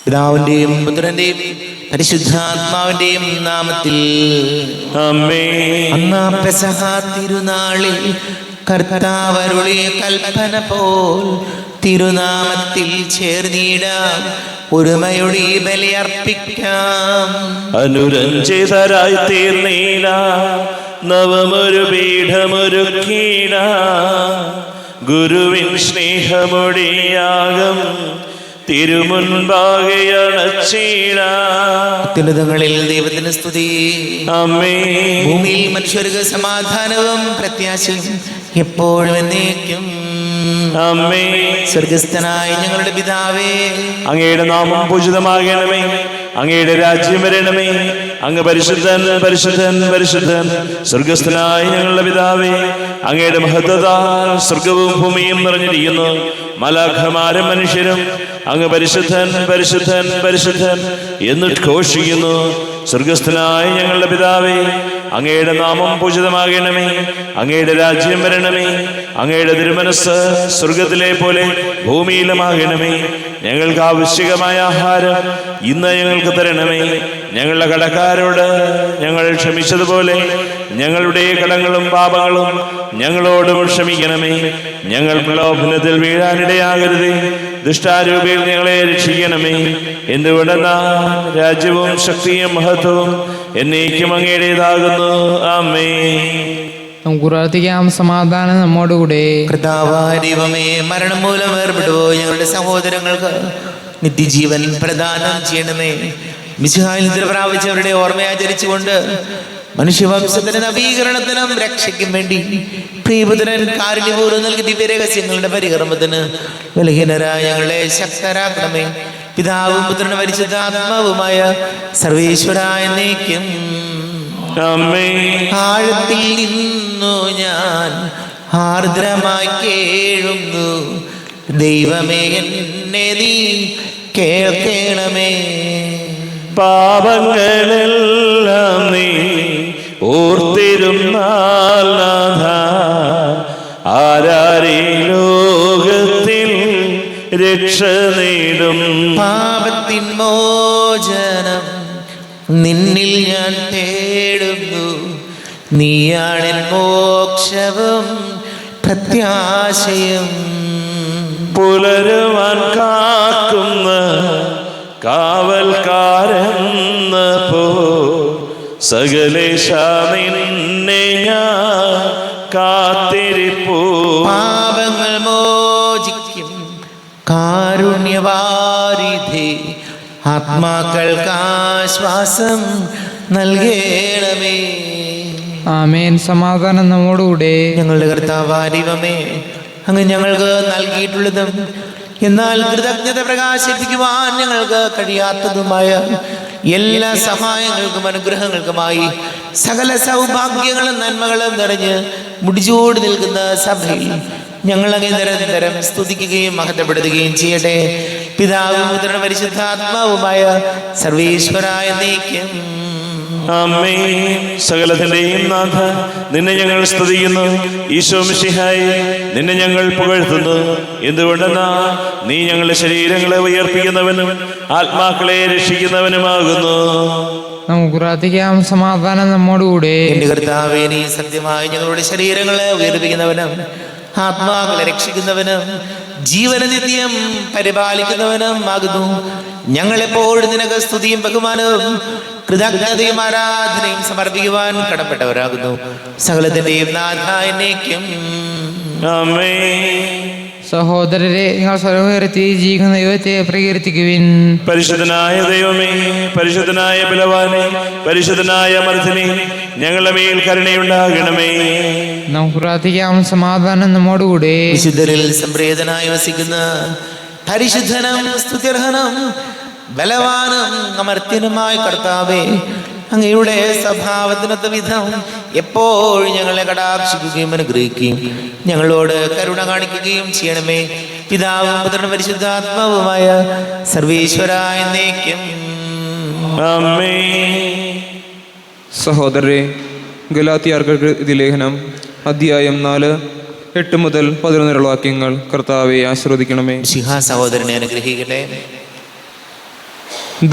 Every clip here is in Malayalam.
പിതാവിന്റെയും പുത്രന്റെയും പരിശുദ്ധാത്മാവിന്റെയും നാമത്തിൽ ആമേൻ. അന്നാ പെസഹ തിരുനാളിൽ കർത്താവ് അരുളിയ കൽപ്പന പോൽ തിരുനാമത്തിൽ ചേർന്നിടാം, ഒരുമയുടെ ബലിയർപ്പിക്കാം. അനുരഞ്ജിതരായി തീർന്നീല നവമൊരു പീഠമൊരുക്കീട, ഗുരുവിൻ സ്നേഹമൊടിയാകം തിരുമുൻപാകെ അണച്ചീട. അത്യുന്നതങ്ങളിൽ ദൈവത്തിന് സ്തുതി. ആമേൻ. ഭൂമിയിൽ മനുഷ്യർക്ക് സമാധാനവും പ്രത്യാശയും എപ്പോഴും എന്നേക്കും. ആമേൻ. സ്വർഗസ്ഥനായ ഞങ്ങളുടെ പിതാവേ, അങ്ങയുടെ നാമം പൂജിതമാകണമേ, അങ്ങയുടെ രാജ്യം വരണമേ, അങ്ങ് പരിശുദ്ധൻ പരിശുദ്ധൻ പരിശുദ്ധൻ. സ്വർഗസ്ഥനായ ഞങ്ങളുടെ പിതാവേ, അങ്ങയുടെ മഹത്വത്താൽ സ്വർഗവും ഭൂമിയും നിറഞ്ഞിരിക്കുന്നു. മലാഖമാരും മനുഷ്യരും അങ്ങ് പരിശുദ്ധൻ പരിശുദ്ധൻ പരിശുദ്ധൻ എന്ന് ഘോഷിക്കുന്നു. സ്വർഗസ്ഥനായ ഞങ്ങളുടെ പിതാവേ, അങ്ങയുടെ നാമം പൂജിതമാകണമേ, അങ്ങയുടെ രാജ്യം വരണമേ, അങ്ങയുടെ തിരുമനസ്സ് സ്വർഗത്തിലെ പോലെ ഭൂമിയിലുമാകണമേ. ഞങ്ങൾക്ക് ആവശ്യകമായ ആഹാരം ഇന്ന് ഞങ്ങൾക്ക് തരണമേ. ഞങ്ങളുടെ കടക്കാരോട് ഞങ്ങൾ ക്ഷമിച്ചതുപോലെ ഞങ്ങളുടെ കടങ്ങളും പാപങ്ങളും ഞങ്ങളോടും ക്ഷമിക്കണമേ. ഞങ്ങൾ പ്രലോഭനത്തിൽ വീഴാനിടയാകരുതേ, ദുഷ്ടാരൂപിയിൽ ഞങ്ങളെ രക്ഷിക്കണമേ. എന്തുകൊണ്ടെന്നാൽ രാജ്യവും ശക്തിയും മഹത്വവും എന്നേക്കും അങ്ങയുടേതാകുന്നു. ആമേൻ. നമുക്ക് പ്രാർത്ഥിക്കാം. സമാധാനം നമ്മോടുകൂടെ. കർത്താവായ ദൈവമേ, മരണം മൂലം വേർപെട്ടുപോയ ഞങ്ങളുടെ സഹോദരങ്ങൾക്ക് നിത്യജീവൻ പ്രദാനം ചെയ്യണമേ. മിശിഹായിൽ നിദ്ര പ്രാപിച്ചവരുടെ ഓർമ്മയാചരിച്ചുകൊണ്ട് മനുഷ്യവംശത്തിന്റെ നവീകരണത്തിനും രക്ഷയ്ക്കും വേണ്ടി പ്രിയപുത്രൻ കാരുണ്യപൂർവ്വം നൽകി ദിവ്യരഹസ്യങ്ങളുടെ പരികർമ്മത്തിന് ബലഹീനരായ ഞങ്ങളെ ശക്തരാക്കണമേ. പിതാവും പുത്രനും പരിശുദ്ധാത്മാവുമായ സർവേശ്വരായ എന്നേക്കും. ആഴത്തിൽ നിന്നു ഞാൻ ആർദ്രമായി കേഴുന്നു, ദൈവമേ എന്നെ നീ കേൾക്കണമേ. പാപങ്ങളെല്ലാം നീ ഓർത്തിരുന്നാൽ നാഥ, ആരാരീ ലോകത്തിൽ രക്ഷ നേടും. പാപത്തിൻ മോചനം നിന്നിൽ ഞാൻ തേടുന്നു, നീയാണെൻ മോക്ഷവും പ്രത്യാശയും. പുലരുവാൻ കാക്കുന്ന കാവൽക്കാരെന്ന പോ സകലേശ നിന്നെ ഞാൻ കാത്തിരിപ്പൂ. പാപങ്ങൾ മോചിക്കും കാരുണ്യവാരിധി, ആത്മാക്കൾക്ക് ആശ്വാസം നൽകണമേ. ആമേൻ. സമാധാനം നമ്മോടുകൂടെ. ഞങ്ങളുടെ കർത്താവായ ദൈവമേ, അങ്ങ് ഞങ്ങൾക്ക് നൽകിയിട്ടുള്ളതും എന്നാൽ കൃതജ്ഞത പ്രകാശിപ്പിക്കുവാൻ ഞങ്ങൾക്ക് കഴിയാത്തതുമായ എല്ലാ സഹായങ്ങൾക്കും അനുഗ്രഹങ്ങൾക്കുമായി സകല സൗഭാഗ്യങ്ങളും നന്മകളും നിറഞ്ഞ് മുടിച്ചോട് നിൽക്കുന്ന സഭയിൽ ഞങ്ങൾ അങ്ങ് നിരന്തരം സ്തുതിക്കുകയും മഹത്വപ്പെടുത്തുകയും ചെയ്യട്ടെ. പിതാവും പുത്രനും പരിശുദ്ധാത്മാവുമായ സർവേശ്വരായ എന്നേക്കും. ആമേൻ. സകലത്തിന്റെയും നാഥ, നിന്നെ ഞങ്ങൾ സ്തുതിക്കുന്നു. ഈശോ മിശിഹായേ, നിന്നെ ഞങ്ങൾ പുകഴ്ത്തുന്നു. എന്തുകൊണ്ടെന്നാ നീ ഞങ്ങളുടെ ശരീരങ്ങളെ ഉയർപ്പിക്കുന്നവനും ആത്മാക്കളെ രക്ഷിക്കുന്നവനുമാകുന്നു. നമുക്ക് പ്രാർത്ഥിക്കാം. സമാധാനം നമ്മോടുകൂടെ. എന്റെ കർത്താവേ, നീ സത്യമായി ഞങ്ങളുടെ ശരീരങ്ങളെ ഉയർപ്പിക്കുന്നവനും ആത്മാക്കളെ രക്ഷിക്കുന്നവനും ജീവന നിത്യം പരിപാലിക്കുന്നവനും ആകുന്നു. ഞങ്ങളെപ്പോഴും നിനക്ക് സ്തുതിയും ബഹുമാനവും കൃതജ്ഞതയും ആരാധനയും സമർപ്പിക്കുവാൻ കടപ്പെട്ടവരാകുന്നു. സകലത്തിന്റെയും നാഥ എന്നേക്കും. ആമേൻ. സഹോദരരെ, നിങ്ങൾ സ്വരം ഉയർത്തി ജീവിക്കുന്ന ദൈവത്തെ പ്രകീർത്തിക്കുവിൻ. പരിശുദ്ധനായ ദൈവമേ, പരിശുദ്ധനായ ബലവാനെ, പരിശുദ്ധനായ മർദ്ദനെ, ഞങ്ങളുടെ മേൽ കരുണയുണ്ടാകണമേ. നമുക്ക് പ്രാർത്ഥിക്കാം. സമാധാനം നമ്മോടുകൂടെ. വിശുദ്ധരിൽ സംപ്രീതനായി വസിക്കുന്ന പരിശുദ്ധനും സ്തുത്യർഹനും ബലവാനും അമർത്യനുമായ കർത്താവേ, അങ്ങയുടെ സ്വഭാവത്തിനൊത്ത വിധം എപ്പോഴും ഞങ്ങളെ കടാക്ഷിക്കുകയും അനുഗ്രഹിക്കുകയും ഞങ്ങളോട് കരുണ കാണിക്കുകയും ചെയ്യണമേ. പിതാവും പുത്രനും പരിശുദ്ധാത്മാവുമായ സർവേശ്വരായ എന്നേക്കും. ആമേൻ. സഹോദരരെ, ഗലാത്യർക്ക് ഇത് ലേഖനം അധ്യായം 4, 8 മുതൽ 11 വാക്യങ്ങൾ കർത്താവെ ആശീർവദിക്കണമേ. ശിഹാ സഹോദരനെ അനുഗ്രഹിക്കട്ടെ.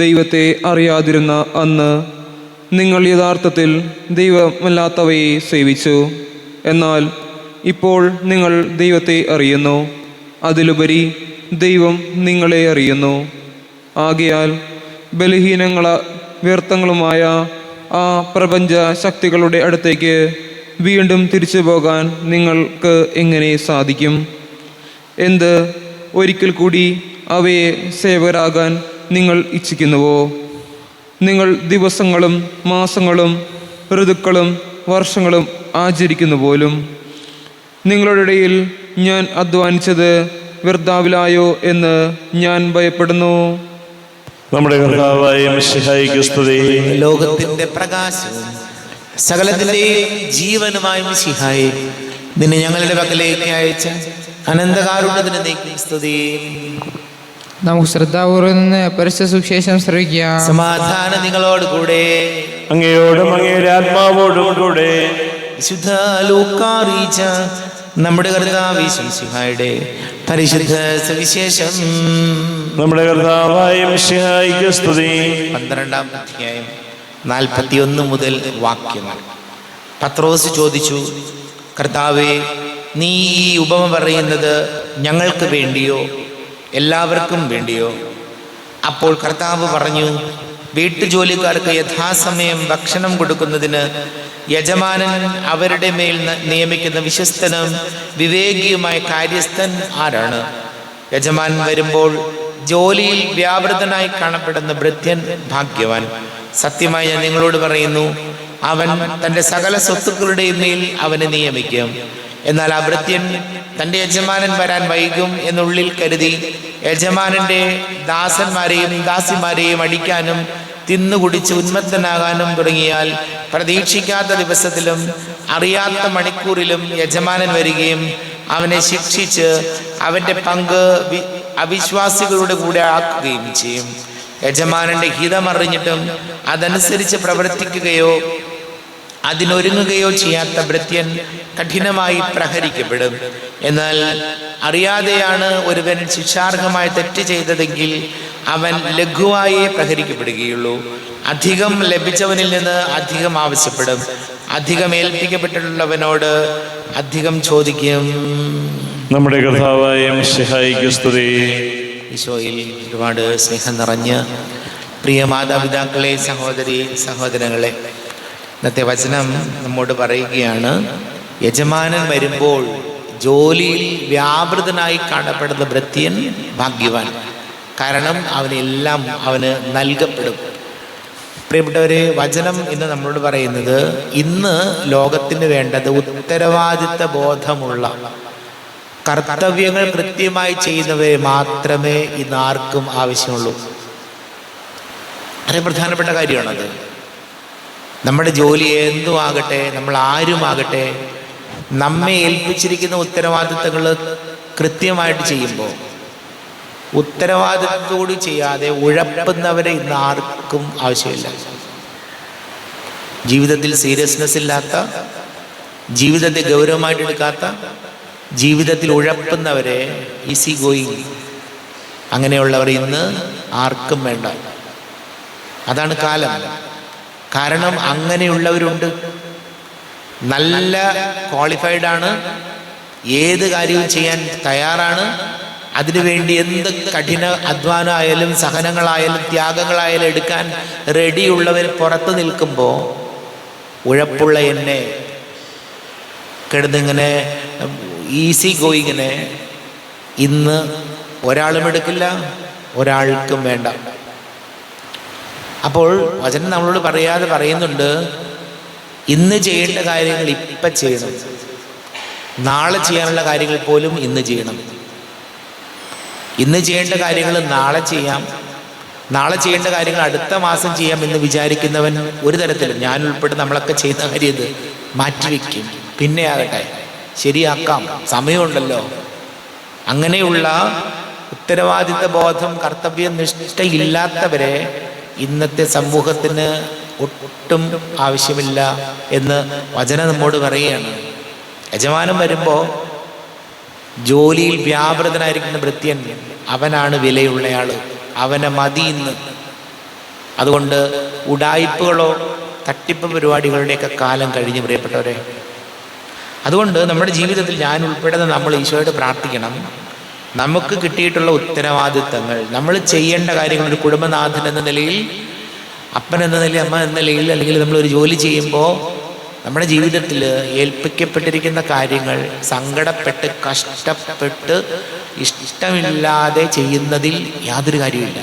ദൈവത്തെ അറിയാതിരുന്ന അന്ന് നിങ്ങൾ യഥാർത്ഥത്തിൽ ദൈവമല്ലാത്തവയെ സേവിച്ചു. എന്നാൽ ഇപ്പോൾ നിങ്ങൾ ദൈവത്തെ അറിയുന്നു, അതിലുപരി ദൈവം നിങ്ങളെ അറിയുന്നു. ആകയാൽ വ്യർത്ഥങ്ങളുമായ ആ പ്രപഞ്ച ശക്തികളുടെ അടുത്തേക്ക് വീണ്ടും തിരിച്ചു പോകാൻ നിങ്ങൾക്ക് എങ്ങനെ സാധിക്കും? ഒരിക്കൽ കൂടി അവയെ സേവകരാകാൻ നിങ്ങൾ ഇച്ഛിക്കുന്നുവോ? നിങ്ങൾ ദിവസങ്ങളും മാസങ്ങളും ഋതുക്കളും വർഷങ്ങളും ആചരിക്കുന്നു പോലും. നിങ്ങളുടെ ഇടയിൽ ഞാൻ അധ്വാനിച്ചത് വ്യർത്ഥാവിലായോ എന്ന് ഞാൻ ഭയപ്പെടുന്നു. നമ്മുടെ കർത്താവായ മിശിഹായിക്ക് സ്തുതി. ലോകത്തിന്റെ പ്രകാശവും സകലത്തിന്റെയും ജീവനുമായ മിശിഹായെ, നിന്നെ ഞങ്ങളുടെ പക്കലേക്ക് അയച്ച അനന്തകാരുണ്യത്തിന് നീക്കും സ്തുതി. നമുക്ക് ശ്രദ്ധാപൂർവ്വം നിന്ന് പരിശുദ്ധ സുവിശേഷം ശ്രവിക്കാം. സമാധാനം നിങ്ങളോട് കൂടെ. അങ്ങയോടും അങ്ങയുടെ ആത്മാവോടും കൂടെ. വിശുദ്ധ ലൂക്കാ അറിയിച്ച നമ്മുടെ കർത്താവ് മിശിഹായുടെ പരിശുദ്ധ സുവിശേഷം. നമ്മുടെ കർത്താവായ മിശിഹായിക്ക് സ്തുതി. 12-ാം അധ്യായം 41 മുതൽ വാക്യങ്ങൾ. പത്രോസ് ചോദിച്ചു, കർത്താവേ, നീ ഈ ഉപമ പറയുന്നത് ഞങ്ങൾക്ക് വേണ്ടിയോ എല്ലാവർക്കും വേണ്ടിയോ? അപ്പോൾ കർത്താവ് പറഞ്ഞു, വീട്ടുജോലിക്കാർക്ക് യഥാസമയം ഭക്ഷണം കൊടുക്കുന്നതിന് യജമാനൻ അവരുടെ മേൽ നിയമിക്കുന്ന വിശ്വസ്തനും വിവേകിയുമായ കാര്യസ്ഥൻ ആരാണ്? യജമാനൻ വരുമ്പോൾ ജോലിയിൽ വ്യാപൃതനായി കാണപ്പെടുന്ന ഭൃത്യൻ ഭാഗ്യവാൻ. സത്യമായി ഞാൻ നിങ്ങളോട് പറയുന്നു, അവൻ തൻ്റെ സകല സ്വത്തുക്കളുടെയും മേൽ അവനെ നിയമിക്കും. എന്നാൽ ആ ഭൃത്യൻ തൻ്റെ യജമാനൻ വരാൻ വൈകും എന്നുള്ളിൽ കരുതി യജമാനന്റെ ദാസന്മാരെയും ദാസിമാരെയും അടിക്കാനും തിന്നുകുടിച്ച് ഉന്മത്തനാകാനും തുടങ്ങിയാൽ പ്രതീക്ഷിക്കാത്ത ദിവസത്തിലും അറിയാത്ത മണിക്കൂറിലും യജമാനൻ വരികയും അവനെ ശിക്ഷിച്ച് അവൻ്റെ പങ്ക് അവിശ്വാസികളുടെ കൂടെ ആക്കുകയും ചെയ്യും. യജമാനന്റെ ഹിതമറിഞ്ഞിട്ടും അതനുസരിച്ച് പ്രവർത്തിക്കുകയോ അതിനൊരുങ്ങുകയോ ചെയ്യാത്ത ഭൃത്യൻ കഠിനമായി പ്രഹരിക്കപ്പെടും. എന്നാൽ അറിയാതെയാണ് ഒരുവൻ ശിക്ഷാർഹമായ തെറ്റ് ചെയ്തതെങ്കിൽ അവൻ ലഘുവായി പ്രഹരിക്കപ്പെടുകയുള്ളൂ. അധികം ലഭിച്ചവനിൽ നിന്ന് അധികം ആവശ്യപ്പെടും. അധികം ഏൽപ്പിക്കപ്പെട്ടിട്ടുള്ളവനോട് അധികം ചോദിക്കും. നമ്മുടെ കർത്താവായ മിശിഹായിക്ക് സ്തുതി. ഈശോയിൽ ഒരുപാട് സ്നേഹം നിറഞ്ഞ് പ്രിയ മാതാപിതാക്കളെ, സഹോദരി സഹോദരങ്ങളെ, ഇന്നത്തെ വചനം നമ്മോട് പറയുകയാണ്, യജമാനൻ വരുമ്പോൾ ജോലിയിൽ വ്യാപൃതനായി കാണപ്പെടുന്ന ഭൃത്യൻ ഭാഗ്യവാൻ. കാരണം അവന് നൽകപ്പെടും. പ്രിയപ്പെട്ടവരെ, വചനം ഇന്ന് നമ്മളോട് പറയുന്നത്, ഇന്ന് ലോകത്തിന് വേണ്ടത് ഉത്തരവാദിത്ത ബോധമുള്ള കർത്തവ്യങ്ങൾ കൃത്യമായി ചെയ്യുന്നവരെ മാത്രമേ ഇന്ന് ആർക്കും ആവശ്യമുള്ളൂ. വളരെ പ്രധാനപ്പെട്ട കാര്യമാണത്. നമ്മുടെ ജോലി എന്തുമാകട്ടെ, നമ്മൾ ആരുമാകട്ടെ, നമ്മെ ഏൽപ്പിച്ചിരിക്കുന്ന ഉത്തരവാദിത്തങ്ങൾ കൃത്യമായിട്ട് ചെയ്യുമ്പോൾ, ഉത്തരവാദിത്തത്തോട് ചെയ്യാതെ ഉഴപ്പുന്നവരെ ഇന്ന് ആർക്കും ആവശ്യമില്ല. ജീവിതത്തിൽ സീരിയസ്നെസ് ഇല്ലാത്ത, ജീവിതത്തെ ഗൗരവമായിട്ട് എടുക്കാത്ത, ജീവിതത്തിൽ ഉഴപ്പുന്നവരെ, ഈസി ഗോയിങ്, അങ്ങനെയുള്ളവർ ഇന്ന് ആർക്കും വേണ്ട. അതാണ് കാലം. കാരണം അങ്ങനെയുള്ളവരുണ്ട്. നല്ല ക്വാളിഫൈഡ് ആണ്, ഏത് കാര്യവും ചെയ്യാൻ തയ്യാറാണ്, അതിനുവേണ്ടി എന്ത് കഠിന അധ്വാനമായാലും സഹനങ്ങളായാലും ത്യാഗങ്ങളായാലും എടുക്കാൻ റെഡിയുള്ളവർ പുറത്ത് നിൽക്കുമ്പോൾ, ഉഴപ്പുള്ള എന്നെ കിടന്നിങ്ങനെ ഈസി ഗോയിങ്ങിനെ ഇന്ന് ഒരാളും എടുക്കില്ല, ഒരാൾക്കും വേണ്ട. അപ്പോൾ വചനം നമ്മളോട് പറയാതെ പറയുന്നുണ്ട്, ഇന്ന് ചെയ്യേണ്ട കാര്യങ്ങൾ ഇപ്പം ചെയ്യണം, നാളെ ചെയ്യാനുള്ള കാര്യങ്ങൾ പോലും ഇന്ന് ചെയ്യണം. ഇന്ന് ചെയ്യേണ്ട കാര്യങ്ങൾ നാളെ ചെയ്യാം, നാളെ ചെയ്യേണ്ട കാര്യങ്ങൾ അടുത്ത മാസം ചെയ്യാം എന്ന് വിചാരിക്കുന്നവൻ ഒരു തരത്തിലും, ഞാൻ ഉൾപ്പെടെ നമ്മളൊക്കെ ചെയ്യുന്ന കാര്യം ഇത് മാറ്റിവെക്കും, പിന്നെ ആകട്ടെ ശരിയാക്കാം, സമയമുണ്ടല്ലോ. അങ്ങനെയുള്ള ഉത്തരവാദിത്ത ബോധം, കർത്തവ്യ നിഷ്ഠയില്ലാത്തവരെ ഇന്നത്തെ സമൂഹത്തിന് ഒട്ടും ആവശ്യമില്ല എന്ന് വചനം നമ്മോട് പറയുകയാണ്. യജമാനൻ വരുമ്പോൾ ജോലിയിൽ വ്യാപൃതനായിരിക്കുന്ന ഭൃത്യൻ അവനാണ് വിലയുള്ളയാൾ, അവനെ മതി ഇന്ന്. അതുകൊണ്ട് ഉഡായിപ്പുകളോ തട്ടിപ്പ് പരിപാടികളുടെയൊക്കെ കാലം കഴിഞ്ഞ് പ്രിയപ്പെട്ടവരെ. അതുകൊണ്ട് നമ്മുടെ ജീവിതത്തിൽ ഞാൻ ഉൾപ്പെടുന്ന നമ്മൾ ഈശോയോട് പ്രാർത്ഥിക്കണം. നമുക്ക് കിട്ടിയിട്ടുള്ള ഉത്തരവാദിത്തങ്ങൾ, നമ്മൾ ചെയ്യേണ്ട കാര്യങ്ങൾ, ഒരു കുടുംബനാഥൻ എന്ന നിലയിൽ, അപ്പൻ എന്ന നിലയിൽ, അമ്മ എന്ന നിലയിൽ, അല്ലെങ്കിൽ നമ്മളൊരു ജോലി ചെയ്യുമ്പോൾ നമ്മുടെ ജീവിതത്തിൽ ഏൽപ്പിക്കപ്പെട്ടിരിക്കുന്ന കാര്യങ്ങൾ സങ്കടപ്പെട്ട് കഷ്ടപ്പെട്ട് ഇഷ്ടമില്ലാതെ ചെയ്യുന്നതിൽ യാതൊരു കാര്യമില്ല.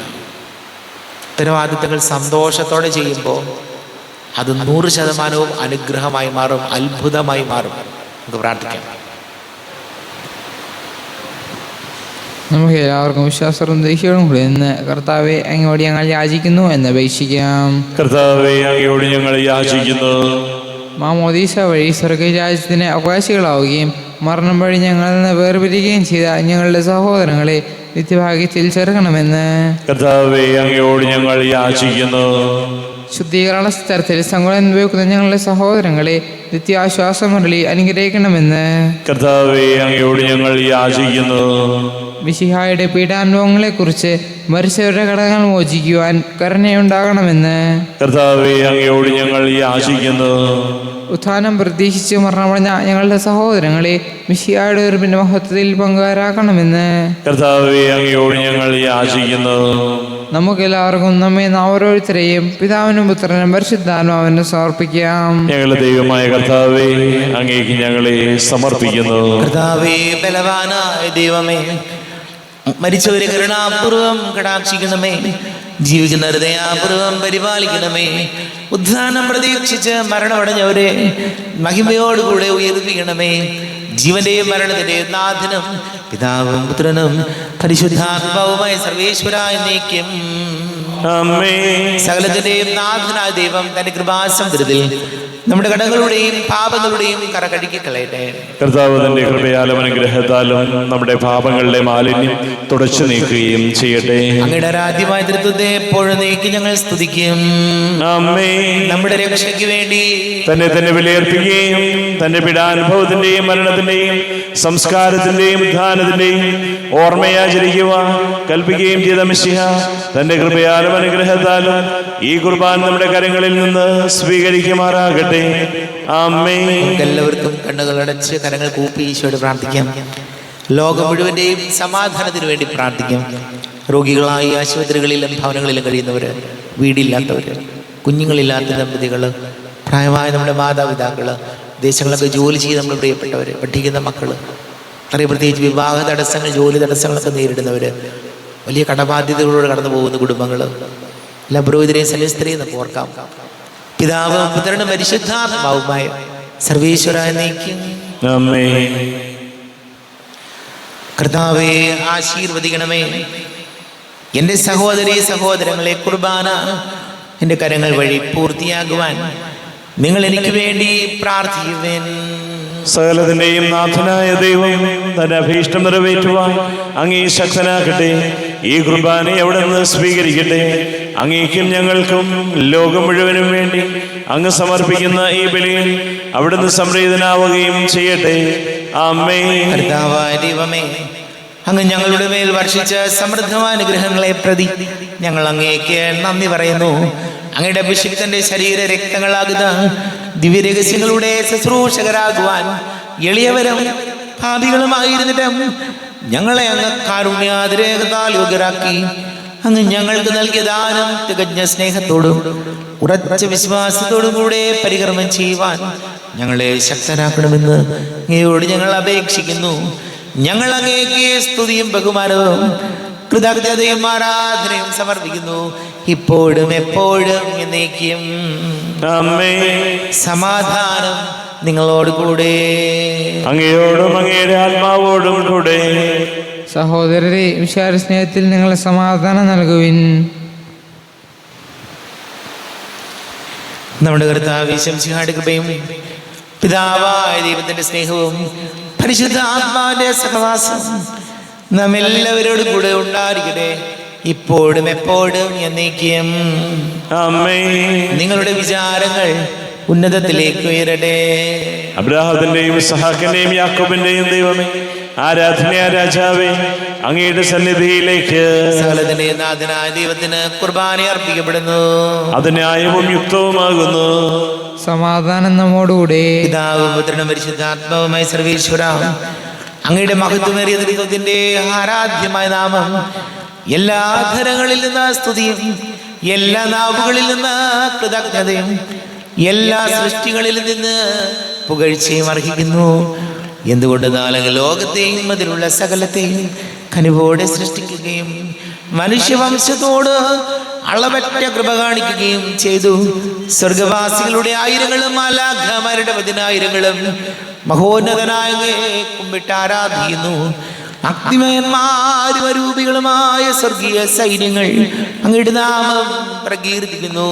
ഉത്തരവാദിത്തങ്ങൾ സന്തോഷത്തോടെ ചെയ്യുമ്പോൾ അത് 100% അനുഗ്രഹമായി മാറും, അത്ഭുതമായി മാറും. നമുക്ക് പ്രാർത്ഥിക്കാം. നമുക്ക് എല്ലാവർക്കും വിശ്വാസവും ദേഷ്യവും കൂടി ഇന്ന് കർത്താവെ അങ്ങോട്ട് ഞങ്ങൾ യാചിക്കുന്നു എന്ന് അപേക്ഷിക്കാം. കർത്താവേ, അങ്ങയോട് ഞങ്ങൾ യാചിക്കുന്നു. മാമോദീസ വഴി സ്വർഗരാജ്യത്തിന് അവകാശികളാവുകയും മരണം വഴി ഞങ്ങളിൽ നിന്ന് വേർപിരിക്കുകയും ചെയ്ത ഞങ്ങളുടെ സഹോദരങ്ങളെ നിത്യഭാഗ്യത്തിൽ ചേർക്കണമെന്ന് കർത്താവേ, അങ്ങയോട് ഞങ്ങൾ യാചിക്കുന്നു. ശുദ്ധീകരണ സ്ഥലത്തിൽ സങ്കടം അനുഭവിക്കുന്ന ഞങ്ങളുടെ സഹോദരങ്ങളെ നിത്യാശ്വാസമരളി അനുഗ്രഹിക്കണമെന്ന് കർത്താവേ, അങ്ങയോട് ഞങ്ങൾ യാചിക്കുന്നു. മിശിഹായുടെ പീഡാനുഭവങ്ങളെക്കുറിച്ച് മരിച്ചവരുടെ കടങ്ങൾ മോചിക്കുവാൻ കരുണയുണ്ടാകണമെന്ന് കർത്താവേ, അങ്ങയോട് ഞങ്ങൾ യാചിക്കുന്നു. ഉത്ഥാനം പ്രതീക്ഷിച്ച് മരണമടഞ്ഞ ഞങ്ങളുടെ സഹോദരങ്ങളെ മിശിഹായുടെ ഉയർപ്പിന്റെ മഹത്വത്തിൽ പങ്കുകാരാക്കണമെന്ന് കർത്താവേ, അങ്ങയോട് ഞങ്ങൾ യാചിക്കുന്നു. നമുക്കെല്ലാവർക്കും നമ്മെ ഓരോരുത്തരെയും പിതാവിനും പുത്രനും പരിശുദ്ധാത്മാവിനും സമർപ്പിക്കാം. ഞങ്ങളുടെ ദൈവമായ കർത്താവേ, അങ്ങേക്ക് ഞങ്ങളെ സമർപ്പിക്കുന്നു. കർത്താവേ, ബലവാനായ ദൈവമേ, മരിച്ചവരെ കരുണാപൂർവം കടാക്ഷിക്കണമേ. ജീവിക്കുന്ന ഹൃദയാപൂർവം പരിപാലിക്കണമേ. ഉദ്ധാനം പ്രതീക്ഷിച്ച് മരണമടഞ്ഞവരെ മഹിമയോടുകൂടെ ഉയർപ്പിക്കണമേ. ജീവന്റെയും മരണത്തിന്റെയും നാഥനും പിതാവും പുത്രനും പരിശുദ്ധാത്മാവുമായ സർവേശ്വര എന്നേക്കും സകലത്തിന്റെയും നാഥനായ ദൈവം തന്റെ കൃപാസമുദ്രത്തിൽ നമ്മുടെ കടങ്ങളുടെയും പാപങ്ങളുടെയും കറ കഴുകി കളയട്ടെ. കർത്താവ് തന്റെ കൃപയാലും അനുഗ്രഹത്താലും നമ്മുടെ പാപങ്ങളുടെ മാലിന്യം തുടച്ചു നീക്കുകയും ചെയ്യട്ടെ. അങ്ങയുടെ ആരാധ്യമായ തൃത്വത്തെ എപ്പോഴും നീക്കി ഞങ്ങൾ സ്തുതിക്കും. നമ്മുടെ രക്ഷയ്ക്ക് വേണ്ടി തന്നെ വിലയിരുത്തുകയും തന്റെ പീഡാനുഭവത്തിന്റെയും മരണത്തിന്റെയും സംസ്കാരത്തിന്റെയും ഉത്ഥാനത്തിന്റെയും ഓർമ്മയാചരിക്കുവാൻ കൽപ്പിക്കുകയും ചെയ്ത മിശിഹ തന്റെ കൃപയാലും അനുഗ്രഹത്താലും ഈ കുർബാൻ നമ്മുടെ കരങ്ങളിൽ നിന്ന് സ്വീകരിക്കുമാറാകട്ടെ. എല്ലാവർക്കും കണ്ണുകൾ അടച്ച് കരങ്ങൾ കൂപ്പി ഈശോയോട് പ്രാർത്ഥിക്കാം. ലോകം മുഴുവന്റെയും സമാധാനത്തിന് വേണ്ടി പ്രാർത്ഥിക്കാം. രോഗികളായി ആശുപത്രികളിലും ഭവനങ്ങളിലും കഴിയുന്നവര്, വീടില്ലാത്തവര്, കുഞ്ഞുങ്ങളില്ലാത്ത ദമ്പതികള്, പ്രായമായ നമ്മുടെ മാതാപിതാക്കള്, ദേശങ്ങളൊക്കെ ജോലി ചെയ്ത് നമ്മൾ പ്രിയപ്പെട്ടവര്, പഠിക്കുന്ന മക്കള്, പ്രത്യേകിച്ച് വിവാഹ തടസ്സങ്ങൾ, ജോലി തടസ്സങ്ങളൊക്കെ നേരിടുന്നവര്, വലിയ കടബാധ്യതകളോട് കടന്നു പോകുന്ന കുടുംബങ്ങള്, എല്ലാ പുരോഹിതരെയും സന്യസ്തരെയും നമുക്ക് ഓർക്കാം. പിതാവും പുത്രനും പരിശുദ്ധാത്മാവുമായ സർവേശ്വര എന്നേക്കും കർത്താവേ, ആശീർവദിക്കണമേ. എൻ്റെ സഹോദരീ സഹോദരങ്ങളെ, കുർബാന എൻ്റെ കരങ്ങൾ വഴി പൂർത്തിയാകുവാൻ നിങ്ങൾ എനിക്ക് വേണ്ടി പ്രാർത്ഥിക്കുവേൻ. സകലത്തിന്റെയും നാഥനായ ദൈവം തന്റെ അഭീഷ്ടം നിറവേറ്റുവാൻ അങ്ങേ ശക്തനാക്കട്ടെ. ഈ കുർബാനയെ അവിടെ നിന്ന് സ്വീകരിക്കട്ടെ. അങ്ങേക്കും ഞങ്ങൾക്കും ലോകം മുഴുവനും വേണ്ടി അങ്ങ് സമർപ്പിക്കുന്ന ഈ ബലിയിൽ അവിടുന്ന് സംപ്രീതനാവുകയും ചെയ്യട്ടെ. ആമേൻ. കർത്താവായ ദൈവമേ, അങ്ങ് ഞങ്ങളുടെ മേൽ വർഷിച്ച സമൃദ്ധമായ അനുഗ്രഹങ്ങളെ പ്രതി ഞങ്ങൾ അങ്ങേക്ക് നന്ദി പറയുന്നു. അങ്ങയുടെ അഭിഷിക്തന്റെ ശരീര രക്തങ്ങളാകുന്ന ദിവ്യരഹസ്യങ്ങളുടെ ശുശ്രൂഷകരാകുവാൻ എളിയവരും പാപികളുമായിരുന്നിട്ടും ഞങ്ങളെ അങ്ങ് കാരുണ്യാതിരേകത്താൽ യോഗ്യരാക്കി. അങ്ങ് ഞങ്ങൾക്ക് നൽകിയ ദാനം തികഞ്ഞ സ്നേഹത്തോടും ഉറച്ച വിശ്വാസത്തോടും കൂടെ പരികർമ്മം ചെയ്യുവാൻ ഞങ്ങളെ ശക്തരാക്കണമെന്ന് അങ്ങയോട് ഞങ്ങൾ അപേക്ഷിക്കുന്നു. ഞങ്ങൾ അങ്ങേക്ക് സ്തുതിയും ബഹുമാനവും കൃതജ്ഞതയും ആരാധനയും സമർപ്പിക്കുന്നു, ഇപ്പോഴും എപ്പോഴും എന്നേക്കും. സമാധാനം നിങ്ങളോട് കൂടെ, അങ്ങയോടും അങ്ങയുടെ ആത്മാവോടും കൂടെ. സഹോദരരെ, വിശാല സ്നേഹത്തിൽ നിങ്ങൾ സമാധാനം നൽകുവിൻ. നമ്മുടെ കർത്താവ് ശംസിഹായുടെ കൃപയും പിതാവായ ദൈവത്തിന്റെ സ്നേഹവും പരിശുദ്ധ ആത്മാവിന്റെ സഹവാസം നാം എല്ലാവരോടും കൂടെ ഉണ്ടായിരിക്കട്ടെ, ഇപ്പോഴും എപ്പോഴും എന്നേക്കും. നിങ്ങളുടെ വിചാരങ്ങൾ ഉന്നതത്തിലേക്ക് ഉയരട്ടെ. അബ്രാഹത്തിന്റെയും ഇസ്ഹാക്കിന്റെയും യാക്കോബിന്റെയും ദൈവമേ, ആരാധനയാ രാജാവേ, അങ്ങയുടെ സന്നിധിയിലേക്ക് സകലത്തിന്റെ നാഥനായ ദൈവത്തിന് കുർബാന അർപ്പിക്കപ്പെടുന്നു. അത് ന്യായവും യുക്തവുമാകുന്നു. സമാധാനം നമ്മോടുകൂടെ. പിതാവും പുത്രനും പരിശുദ്ധാത്മാവുമായ സർവേശ്വര, അങ്ങയുടെ മഹത്വമേറിയ ദൈവത്തിന്റെ ആരാധ്യമായ നാമം എല്ലാ ധരങ്ങളിൽ നിന്ന് സ്തുതിയും എല്ലാ നാവുകളിൽ നിന്ന് കൃതജ്ഞതയും എല്ലാ സൃഷ്ടികളിൽ നിന്ന് പുകഴ്ചയും അർഹിക്കുന്നു. എന്തുകൊണ്ട് ലോകത്തെയും അതിലുള്ള സകലത്തെയും കനിവോടെ സൃഷ്ടിക്കുകയും മനുഷ്യവംശത്തോട് അളവറ്റ കൃപ കാണിക്കുകയും ചെയ്തു. സ്വർഗവാസികളുടെ ആയിരങ്ങളും മാലാഖമാരുടെ 10,000ങ്ങളും മഹോന്നതനായ കുമ്പിട്ട് ആരാധിക്കുന്നു. അഗ്നിമയന്മാരും അരൂപികളുമായ സ്വർഗീയ സൈന്യങ്ങൾ അങ്ങയുടെ നാമം പ്രകീർത്തിക്കുന്നു.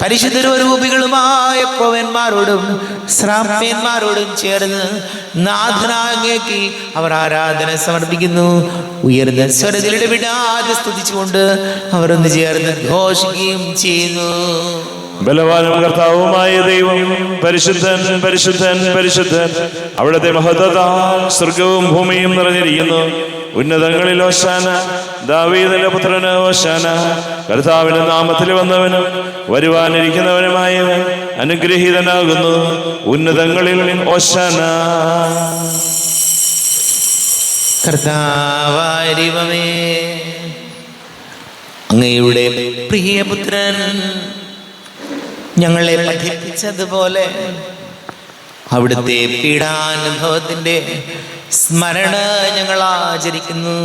പരിശുദ്ധരൂപികളുമായ കോവന്മാരോടും ശ്രാപ്യന്മാരോടും ചേർന്ന് നാഥനാങ്ങേക്ക് അവർ ആരാധന സമർപ്പിക്കുന്നു. ഉയർന്ന സ്വരത്തിലിടെ വിടാതെ സ്തുതിച്ചുകൊണ്ട് അവർ ഒന്ന് ചേർന്ന് ഘോഷിക്കുകയും ചെയ്യുന്നു. ബലവാനും കർത്താവുമായ ദൈവം പരിശുദ്ധൻ പരിശുദ്ധൻ പരിശുദ്ധൻ. അവിടുത്തെ മഹത്വത്താൽ സ്വർഗവും ഭൂമിയും നിറഞ്ഞിരിക്കുന്നു. ഉന്നതങ്ങളിൽ ഓശാന, ദാവീദിന്റെ പുത്രന് ഓശാന. കർത്താവിന്റെ നാമത്തിൽ വന്നവനും വരുവാനിരിക്കുന്നവനുമായവൻ അനുഗ്രഹീതനാകുന്നു. ഉന്നതങ്ങളിൽ ഓശാന. കർത്താവായ ദൈവമേ, അങ്ങയുടെ പ്രിയപുത്രൻ ഞങ്ങളെ പഠിപ്പിച്ചതുപോലെ അവിടുത്തെ പീഡാനുഭവത്തിന്റെ സ്മരണ ഞങ്ങൾ ആചരിക്കുന്നു.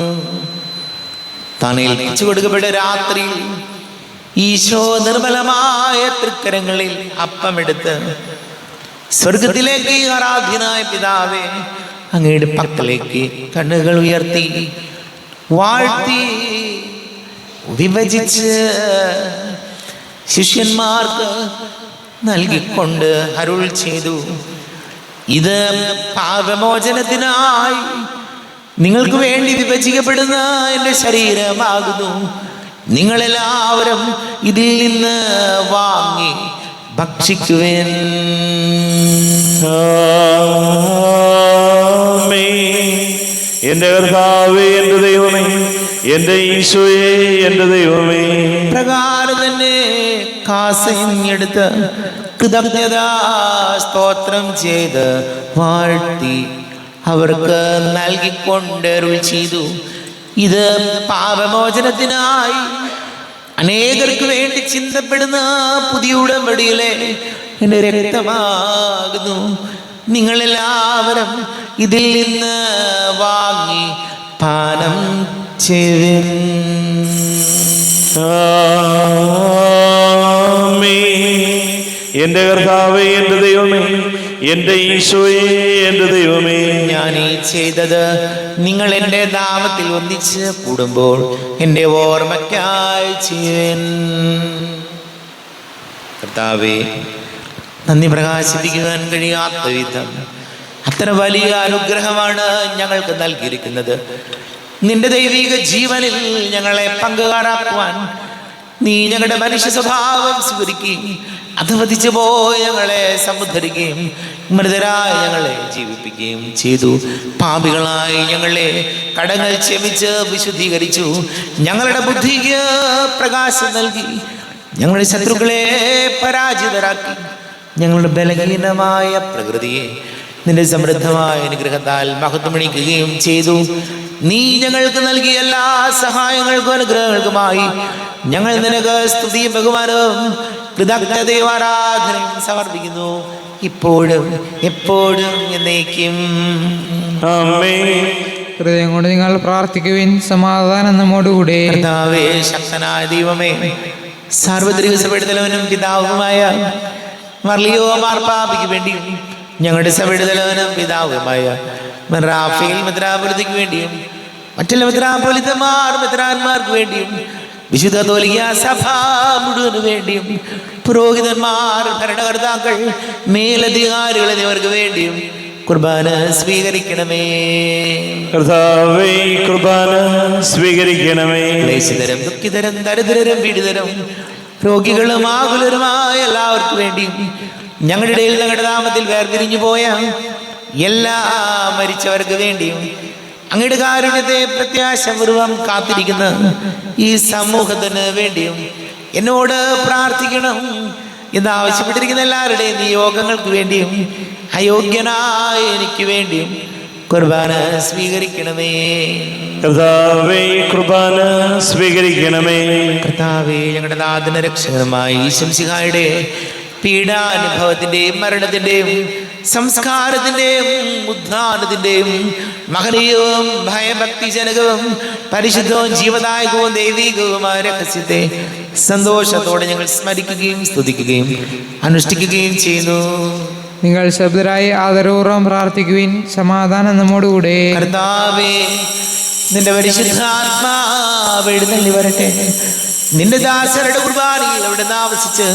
താൻ ഏൽപ്പിച്ചു കൊടുക്കപ്പെട്ട രാത്രി ഈശോ നിർമ്മലമായ തൃക്കരങ്ങളിൽ അപ്പമെടുത്ത് സ്വർഗത്തിലേക്ക് ആരാധ്യനായ പിതാവേ, അങ്ങയുടെ പക്കലേക്ക് കണ്ണുകൾ ഉയർത്തി വാഴ്ത്തി വിഭജിച്ച് ശിഷ്യന്മാർക്ക് നൽകിക്കൊണ്ട് അരുൾ ചെയ്തു, ഇത് പാപമോചനത്തിനായി നിങ്ങൾക്ക് വേണ്ടി വിഭജിക്കപ്പെടുന്ന എൻ്റെ ശരീരമാകുന്നു. നിങ്ങളെല്ലാവരും ഇതിൽ നിന്ന് വാങ്ങി ഭക്ഷിക്കുവേൻ. എന്റെ കർത്താവേ, എന്റെ ദൈവമേ, എന്റെ ഈശോയെ, എന്റെ ദൈവമേ. പ്രകാരം തന്നെ കാസയും എടുത്ത് കൃതജ്ഞതാ സ്തോത്രം ചെയ്ത് വാഴ്ത്തി അവർക്ക് നൽകിക്കൊണ്ട് അരുൾ ചെയ്തു, ഇത് പാപമോചനത്തിനായി അനേകർക്ക് വേണ്ടി ചിന്തപ്പെടുന്ന പുതിയ ഉടമ്പടിയിലെ എൻ്റെ രക്തമാകുന്നു. നിങ്ങളെല്ലാവരും ഇതിൽ നിന്ന് വാങ്ങി പാനം ചെയ്യുവിൻ. എന്റെ കർത്താവേ, എന്റെ ദൈവമേ, എന്റെ ഈശോയെ, എന്റെ ദൈവമേ. ഞാൻ ഈ ചെയ്തത് നിങ്ങൾ എൻ്റെ നാമത്തിൽ ഒന്നിച്ച് കൂടുമ്പോൾ എൻ്റെ ഓർമ്മയ്ക്കായി ചെയ്യുവിൻ. കർത്താവേ, നന്ദി പ്രകാശിപ്പിക്കുവാൻ കഴിയാത്ത വിധം അത്ര വലിയ അനുഗ്രഹമാണ് ഞങ്ങൾക്ക് നൽകിയിരിക്കുന്നത്. നിന്റെ ദൈവിക ജീവനിൽ ഞങ്ങളെ പങ്കുകാരാക്കുവാൻ നീ ഞങ്ങളുടെ മനുഷ്യ സ്വഭാവം സ്വീകരിക്കുകയും അധവധിച്ചു പോയി ഞങ്ങളെ സമുദ്ധരിക്കുകയും മൃതരായി ഞങ്ങളെ ജീവിപ്പിക്കുകയും ചെയ്തു. പാപികളായി ഞങ്ങളെ കടങ്ങൾ ക്ഷമിച്ച് വിശുദ്ധീകരിച്ചു. ഞങ്ങളുടെ ബുദ്ധിക്ക് പ്രകാശം നൽകി ഞങ്ങളുടെ ശത്രുക്കളെ പരാജിതരാക്കി. ഞങ്ങളുടെ ബലഹീനമായ പ്രകൃതിയെ നിന്റെ സമൃദ്ധമായ അനുഗ്രഹത്താൽ മഹത്വമണിക്കുകയും ചെയ്തു. നീ ഞങ്ങൾക്ക് നൽകിയ എല്ലാ സഹായങ്ങൾക്കും അനുഗ്രഹങ്ങൾക്കുമായി ഞങ്ങൾ നിനക്ക് സ്തുതിയും ബഹുമാനവും കൃതജ്ഞതയും ആരാധനയും സമർപ്പിക്കുന്നു, ഇപ്പോഴും എപ്പോഴും എന്നേക്കും. ഹൃദയം കൊണ്ട് നിങ്ങൾ പ്രാർത്ഥിക്കുവിൻ. സമാധാനം നമ്മോടുകൂടെ. കർത്താവേ, ശക്തനായ ദൈവമേ, സാർവത്രിക സഭയുടെ പിതാവുമായ മർലിയോ മാർപ്പാപ്പയ്ക്ക് വേണ്ടിയും ഞങ്ങളുടെ സഭയുടെ തലവനും പിതാവുമായ റാഫേൽ മെത്രാപ്പൊലീത്തയ്ക്ക് വേണ്ടിയും മറ്റുള്ള മെത്രാന്മാർക്ക് വേണ്ടിയും വിശുദ്ധ കത്തോലിക്കാ സഭ മുഴുവന് വേണ്ടിയും പുരോഹിതന്മാർ, ഭരണകർത്താക്കൾ, മേലധികാരികൾ എന്നിവർക്ക് വേണ്ടിയും കുർബാന സ്വീകരിക്കണമേ. കർത്താവേ, കുർബാന സ്വീകരിക്കണമേ. ക്ലേശിതരും ദുഃഖിതരും ദരിദ്രരും പീഡിതരും രോഗികളും ആകുലരുമായ എല്ലാവർക്കും വേണ്ടിയും ഞങ്ങളുടെ ഇടയിൽ ഞങ്ങളുടെ നാമത്തിൽ വേർതിരിഞ്ഞു പോയ എല്ലാ മരിച്ചവർക്ക് വേണ്ടിയും അങ്ങയുടെ കാരുണ്യത്തെ പ്രത്യാശപൂർവം കാത്തിരിക്കുന്ന ഈ സമൂഹത്തിന് വേണ്ടിയും എന്നോട് പ്രാർത്ഥിക്കണം എന്ന് ആവശ്യപ്പെട്ടിരിക്കുന്ന എല്ലാവരുടെയും നിയോഗങ്ങൾക്ക് വേണ്ടിയും അയോഗ്യനായ എനിക്ക് വേണ്ടിയും കുർബാന സ്വീകരിക്കണമേ. കർത്താവേ, കുർബാന സ്വീകരിക്കണമേ. കർത്താവേ, ഞങ്ങളുടെ നാഥന രക്ഷകനുമായ ഈശംസിഹായുടെ പീഡാനുഭവത്തിന്റെയും മരണത്തിന്റെയും സംസ്കാരത്തിന്റെയും ഉദ്ധാനത്തിന്റെയും മഹനീയവും ഭയഭക്തിജനകവും പരിശുദ്ധവും ജീവദായകവും ദൈവികവുമായ രഹസ്യത്തെ സന്തോഷത്തോടെ ഞങ്ങൾ സ്മരിക്കുകയും സ്തുതിക്കുകയും അനുഷ്ഠിക്കുകയും ചെയ്യുന്നു. നിങ്ങൾ ശബ്ദരായി ആദരപൂർവ്വം പ്രാർത്ഥിക്കുവിൻ. സമാധാനം നമ്മോടുകൂടെ. കർത്താവേ, നിന്റെ പരിശുദ്ധാത്മാവ് എഴുന്നള്ളി വരട്ടെ. നിന്റെ ദാസരുടെ കുർബാനയിൽ അവിടെ ആവസിച്ച്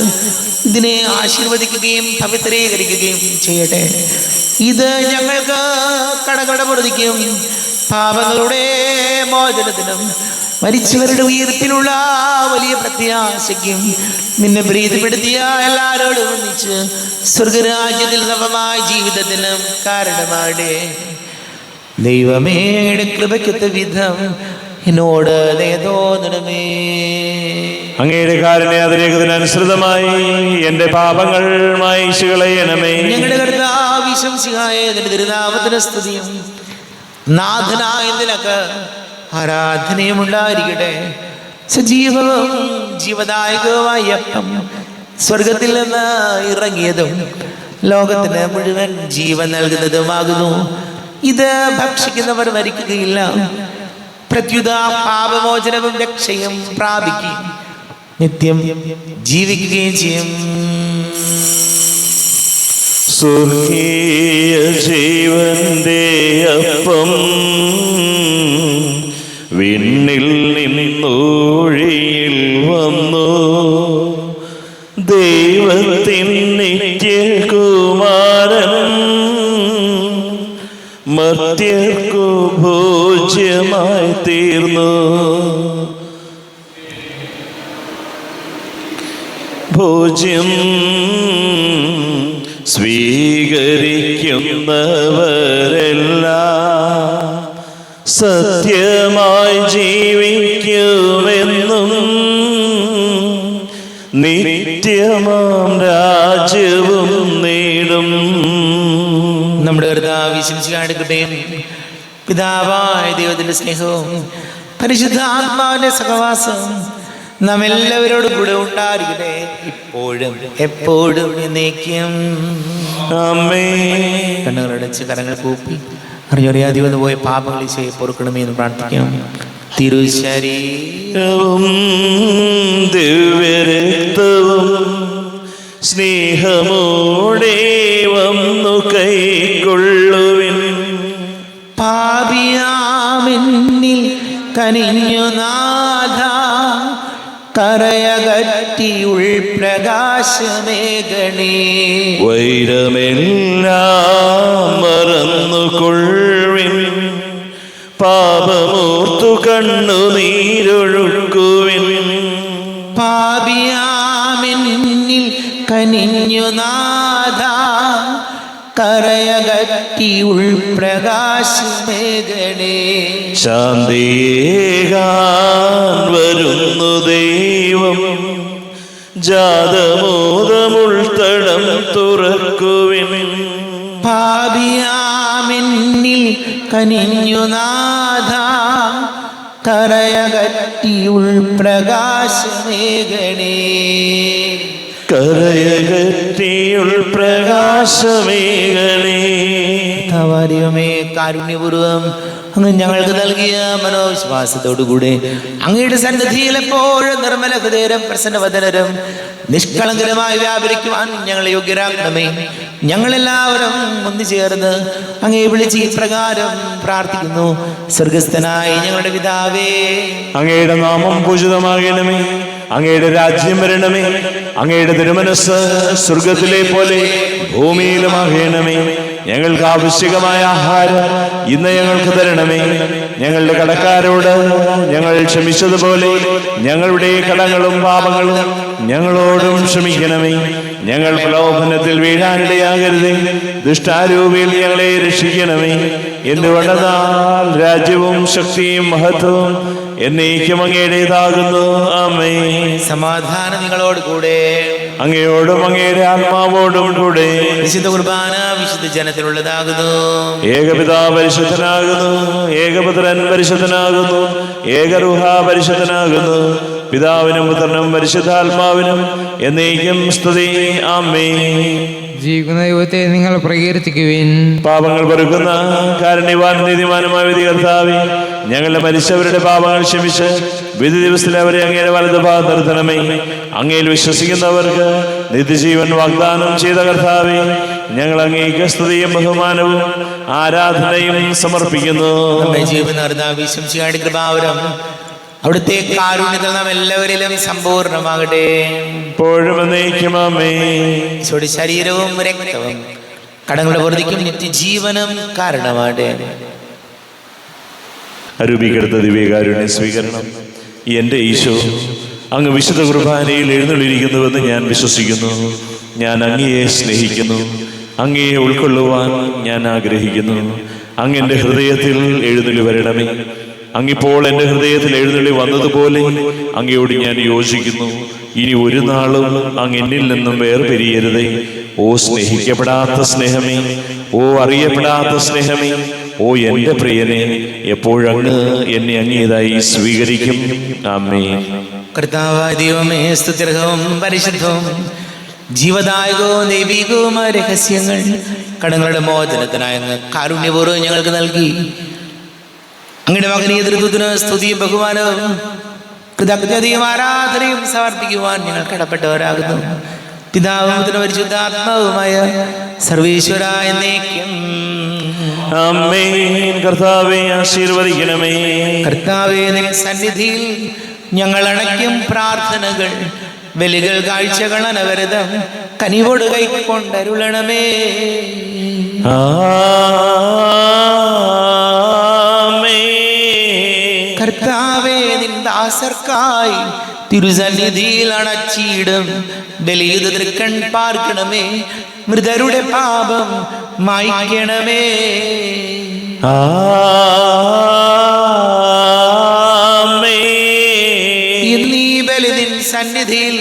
ഇതിനെ ആശീർവദിക്കുകയും പവിത്രീകരിക്കുകയും ചെയ്യട്ടെ. ഇത് ഞങ്ങൾക്ക് കടകടപൊറുതിക്കും പാപങ്ങളുടെ മോചനത്തിനും മരിച്ചവരുടെ ഉയർപ്പിലുള്ള വലിയ പ്രത്യാശയ്ക്കും നിന്നെ പ്രീതിപ്പെടുത്തിയ എല്ലാവരോടും ഒന്നിച്ച് സ്വർഗരാജ്യത്തിൽ നവമായ ജീവിതത്തിനും കാരണമാടെ. ദൈവമേയുടെ കൃപയ്ക്കൊത്ത വിധം എന്നോട് തോന്നണമേ. അങ്ങയുടെ കാരുണ്യാതിരേകത്തിനനുസൃതമായി എന്റെ പാപങ്ങൾ മായിച്ചു കളയണമേ. ഞങ്ങളുടെ കർത്താവ് ഈശംസിഹായ നിന്റെ തിരുനാമത്തിന് സ്തുതിയും നാഥനായ നിനക്ക് ആരാധനയും ഉണ്ടായിരിക്കട്ടെ. സജീവവും ജീവദായകവുമായ അപ്പം സ്വർഗത്തിൽ നിന്ന് ഇറങ്ങിയതും ലോകത്തിന് മുഴുവൻ ജീവൻ നൽകുന്നതുമാകുന്നു. ഇത് ഭക്ഷിക്കുന്നവർ മരിക്കുകയില്ല, പ്രത്യുത പാപമോചനവും രക്ഷയും പ്രാപിക്കും, നിത്യം ജീവിക്കുകയും ചെയ്യും. സ്വർഗീയ ജീവന്റെ അപ്പം വിണ്ണിൽ നിന്നൊഴിയിൽ വന്നു, ദൈവത്തിൻ നിത്യകുമാരൻ മർത്യർക്കു ഭോജ്യമായി തീർന്നു. ഭോജ്യം സ്വീകരിക്കുന്നവരെല്ലാം സത്യമായി ജീവിക്കുമെന്നും നിത്യമാം രാജ്യവും നേടും. നമ്മുടെ കർത്താവ് ഈശോയുടെ കൃപയും പിതാവായ ദൈവത്തിന്റെ സ്നേഹവും പരിശുദ്ധാത്മാവിന്റെ സഹവാസവും നാം എല്ലാവരോടും കൂടെ ഉണ്ടായിരിക്കട്ടെ, ഇപ്പോഴും എപ്പോഴും എന്നേക്കും. ആമേൻ. കണ്ണുകളടച്ച് കരങ്ങൾ കൂപ്പി അറിയാതെ വന്നു പോയ പാപങ്ങൾ ഈശോയെ പൊറുക്കണമേ എന്ന് പ്രാർത്ഥിക്കാം. തിരുശരീരവും ദിവ്യരക്തവും സ്നേഹമോടെ വന്നു കൈക്കൊള്ളുവിൻ. പാപിയാമെന്നിൽ കനിഞ്ഞു നാഥ, കരയകറ്റി ഉൾപ്രകാശമേകണേ. വൈരമെല്ലാം മറന്നുകൊള്ളുവിൻ, പാപമോർത്തു കണ്ണുനീരൊഴുക്കുവിൻ. പാപിയാമെന്നിൽ കനിഞ്ഞു നാഥ, കരയകറ്റി ഉൾപ്രകാശമേകണേ. ശാന്തിയേകാൻ വരുന്നു ദൈവം, ജാതമോദമുൾത്തടം തുറക്കുവിൻ. പാപിയാമെന്നിൽ കനിഞ്ഞു നാഥ, കരയകറ്റി ഉൾപ്രകാശമേകണേ. കരയകറ്റിയുൾ പ്രകാശമേകണേ. ദൈവമേ, കാരുണ്യപൂർവ്വം അങ്ങ് ഞങ്ങൾക്ക് നൽകിയ മനോവിശ്വാസത്തോടുകൂടെ അങ്ങയുടെ സന്നിധിയിൽ എപ്പോഴും നിർമ്മല ഹൃദയരും പ്രസന്നവദനരും നിഷ്കളങ്കരമായി വ്യാപരിക്കുവാൻ ഞങ്ങളെ യോഗ്യരാക്കണമേ. ഞങ്ങളെല്ലാവരും ഒന്നുചേർന്ന് അങ്ങേ വിളിച്ച് ഇപ്രകാരം പ്രാർത്ഥിക്കുന്നു. സ്വർഗസ്ഥനായ ഞങ്ങളുടെ പിതാവേ, അങ്ങയുടെ നാമം പൂജിതമാകണമേ, അങ്ങയുടെ രാജ്യം വരണമേ, അങ്ങയുടെ തിരുമനസ് സ്വർഗത്തിലെ പോലെ ഭൂമിയിലുമാകണമേ. ഞങ്ങൾക്ക് ആവശ്യമായ ആഹാരം ഇന്ന് ഞങ്ങൾക്ക് തരണമേ. ഞങ്ങളുടെ കടക്കാരോട് ഞങ്ങൾ ക്ഷമിച്ചതുപോലെ ഞങ്ങളുടെ കടങ്ങളും പാപങ്ങളും ഞങ്ങളോടും ക്ഷമിക്കണമേ. ഞങ്ങൾ പ്രലോഭനത്തിൽ വീഴാനിടയാകരുതേ, ദുഷ്ടാരൂപിയിൽ ഞങ്ങളെ രക്ഷിക്കണമേ. എന്തുകൊണ്ടെന്നാൽ രാജ്യവും ശക്തിയും മഹത്വവും എന്നേക്കും അങ്ങയുടേതാകുന്നു. ആമേൻ. സമാധാനം നിങ്ങളോട് കൂടെ. അങ്ങയോടും അങ്ങയുടെ ആത്മാവോടും കൂടെ. വിശുദ്ധ കുർബാന വിശുദ്ധ ജനത്തിലുള്ളതാകുന്നു. ഏകപിതാവ് പരിശുദ്ധനാകുന്നു, ഏകപുത്രൻ പരിശുദ്ധനാകുന്നു, ഏകരൂഹ പരിശുദ്ധനാകുന്നു. പിതാവിനും പുത്രനും പരിശുദ്ധാത്മാവിനും എന്നേക്കും സ്തുതി. ആമേൻ. ജീവിക്കുന്ന ദൈവത്തെ നിങ്ങൾ പ്രകീർത്തിക്കുവിൻ. പാപങ്ങൾ പൊറുക്കുന്ന കാരുണ്യവാൻ നീതിമാനുമായ വിധി കർത്താവേ, ഞങ്ങളുടെ മരിച്ചവരുടെ പാപങ്ങൾ ക്ഷമിച്ച് വിധി ദിവസത്തിൽ അവരെ അങ്ങയുടെ വലതുഭാഗത്ത് നിർത്തണമേ. അങ്ങയിൽ വിശ്വസിക്കുന്നവർക്ക് നിത്യജീവൻ വാഗ്ദാനം ചെയ്ത കർത്താവേ, ഞങ്ങൾ അങ്ങേക്ക് സ്തുതിയും ബഹുമാനവും ആരാധനയും സമർപ്പിക്കുന്നു. നമ്മെ ജീവൻ വിശ്വസിക്കാണ്ട് കൃപാവരം അവിടുത്തെ കാരുണ്യത്തിൽ നാം എല്ലാവരിലും സമ്പൂർണ്ണമാകട്ടെ. ഇപ്പോഴും എന്നേക്കും ആമേൻ. ഈശോയുടെ ശരീരവും രക്തവും കടങ്ങളുടെ പൊറുതിക്കും നിത്യജീവനും കാരണമാകട്ടെ. അരൂപീകൃത ദിവ്യകാരുണ്യ സ്വീകരണം. എൻ്റെ ഈശോ, അങ്ങ് വിശുദ്ധ കുർബാനയിൽ എഴുന്നള്ളിയിരിക്കുന്നുവെന്ന് ഞാൻ വിശ്വസിക്കുന്നു. ഞാൻ അങ്ങയെ സ്നേഹിക്കുന്നു. അങ്ങയെ ഉൾക്കൊള്ളുവാൻ ഞാൻ ആഗ്രഹിക്കുന്നു. അങ്ങ് എൻ്റെ ഹൃദയത്തിൽ എഴുന്നള്ളി വരണമേ. അങ്ങിപ്പോൾ എൻ്റെ ഹൃദയത്തിൽ എഴുന്നള്ളി വന്നതുപോലെ അങ്ങയോട് ഞാൻ യോജിക്കുന്നു. ഇനി ഒരു നാളും അങ്ങ് എന്നിൽ നിന്നും വേർപിരിയരുതേ. ഓ സ്നേഹിക്കപ്പെടാത്ത സ്നേഹമേ, ഓ അറിയപ്പെടാത്ത സ്നേഹമേ, ഓ എൻ്റെ പ്രിയനെ, എപ്പോഴങ്ങ് എന്നെ അങ്ങേതായി സ്വീകരിക്കും. ആമേൻ. കർത്താവായ ദൈവമേ, സ്തുത്യർഹവും പരിശുദ്ധവും ജീവദായകവും ദൈവികവുമായ രഹസ്യങ്ങൾ കടങ്ങളുടെ മോചനത്തിനായി അങ്ങ് കാരുണ്യപൂർവ്വം ഞങ്ങൾക്ക് നൽകി. അങ്ങയുടെ മകനീയ നേതൃത്വത്തിന് സ്തുതിയും ബഹുമാനവും കൃതജ്ഞതയും ആരാധനയും സമർപ്പിക്കുവാൻ ഞങ്ങൾ കടപ്പെട്ടവരാകുന്നു. പിതാവും പരിശുദ്ധാത്മാവുമായ സർവീശ്വര എന്നേക്കും. ആമേൻ. കർത്താവേ, ആശീർവദിക്കണമേ. കർത്താവേ, നിൻ സന്നിധിയിൽ ഞങ്ങൾ അണയ്ക്കും പ്രാർത്ഥനകൾ, ബലികൾ, കാഴ്ചകൾ അനവരതം കനിവോട് കൈക്കൊണ്ടരുളണമേ. കർത്താവേ, നിൻ ദാസർക്കായി തിരുസന്നിധിയിൽ അണച്ചിടും ബലിയുത തൃക്കൺ പാർക്കണമേ. മൃതരുടെ പാപം മായ്ക്കണമേ. ഇന്നീ ബലി നിൻ സന്നിധിയിൽ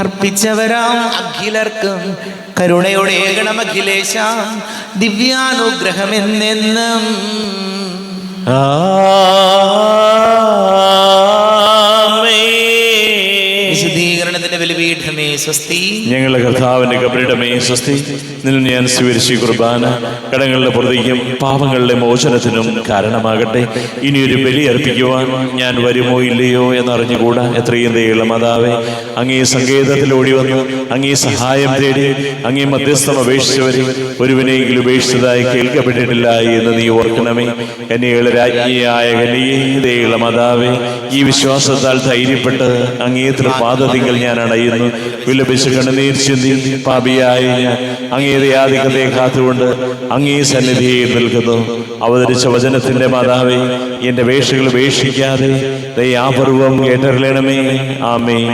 അർപ്പിച്ചവരാം അഖിലർക്കും കരുണയോടെ ഏകണം അഖിലേശ, ദിവ്യാനുഗ്രഹമെന്നെന്നും. വിശുദ്ധീകരണത്തിന്റെ ബലിപീഠമേ സ്വസ്തി. ഞങ്ങളുടെ കർത്താവിന്റെ കബറിടമേ സ്വസ്തി. നിന്നിൽ ഞാൻ സ്വീകരിച്ച കുർബാന കടങ്ങളുടെ പൊറുതിക്കും പാപങ്ങളുടെ മോചനത്തിനും കാരണമാകട്ടെ. ഇനിയൊരു ബലി അർപ്പിക്കുവാൻ ഞാൻ വരുമോ ഇല്ലയോ എന്നറിഞ്ഞുകൂടാ. എത്രയും ദയുള്ള മാതാവേ, അങ്ങേ സങ്കേതത്തിൽ ഓടി വന്നു അങ്ങേ സഹായം തേടി അങ്ങേ മധ്യസ്ഥം അപേക്ഷിച്ചവരെ ഒരുവിനെയെങ്കിലും ഉപേക്ഷിച്ചതായി കേൾക്കപ്പെട്ടിട്ടില്ല എന്ന് നീ ഓർക്കണമേ. എന്നെയുള്ള രാജ്ഞിയായ ദയുള്ള മാതാവേ, ഈ വിശ്വാസത്താൽ ധൈര്യപ്പെട്ട് അങ്ങേ തൃപാദത്തിങ്കൽ ഞാൻ അണയുന്നു. വിലപിച്ച് കണ്ണുനീർ ചിന്തി പാപിയായ ഞാൻ അങ്ങേ ദയാധിക്യത്തെ കാത്തുകൊണ്ട് അങ്ങേ സന്നിധിയിൽ നിൽക്കുന്നു. അവതരിച്ച വചനത്തിന്റെ മാതാവേ, എന്റെ വേഷകൾ ഉപേക്ഷിക്കാതെ ദയാപൂർവം കേട്ടറിയണമേ. ആമേൻ.